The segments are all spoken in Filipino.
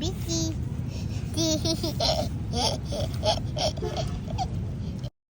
Busy.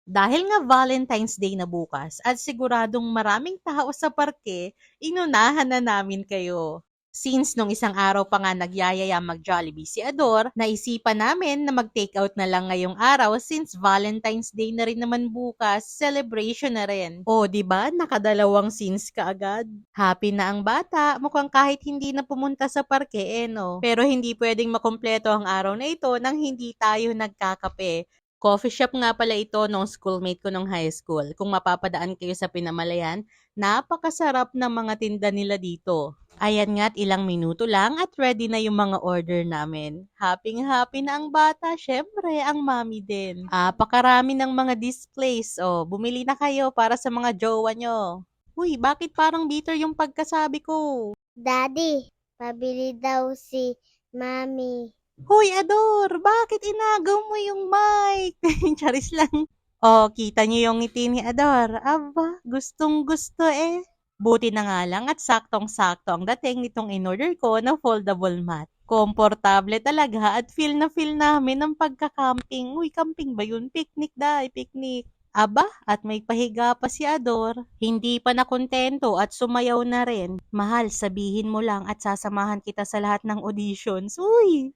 Dahil nga Valentine's Day na bukas at siguradong maraming tao sa parke, inunahan na namin kayo. Since nung isang araw pa nga nagyayaya mag-Jollibee si Ador, naisipan namin na mag-takeout na lang ngayong araw since Valentine's Day na rin naman bukas, celebration na rin. O, di ba? Nakadalawang scenes ka agad. Happy na ang bata, mukhang kahit hindi na pumunta sa parke no. Pero hindi pwedeng makumpleto ang araw na ito nang hindi tayo nagkakape. Coffee shop nga pala ito nung schoolmate ko nung high school. Kung mapapadaan kayo sa Pinamalayan, napakasarap ng mga tinda nila dito. Ayan nga't ilang minuto lang at ready na yung mga order namin. Happy na ang bata, syempre ang mami din. Pakarami ng mga displays. O, bumili na kayo para sa mga jowa nyo. Uy, bakit parang bitter yung pagkasabi ko? Daddy, pabili daw si Mami. Hoy, Ador! Bakit inagaw mo yung mic? Charis lang. Oh, kita niyo yung ngiti ni Ador. Aba, gustong-gusto eh. Buti na nga lang at saktong-sakto ang dating nitong in-order ko na foldable mat. Komportable talaga at feel na feel namin ang pagka-camping. Uy, camping ba yun? Picnic dai, picnic. Aba, at may pahiga pa si Ador. Hindi pa nakontento at sumayaw na rin. Mahal, sabihin mo lang at sasamahan kita sa lahat ng auditions. Uy!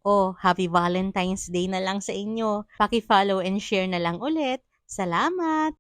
Oh, happy Valentine's Day na lang sa inyo. Paki-follow and share na lang ulit. Salamat!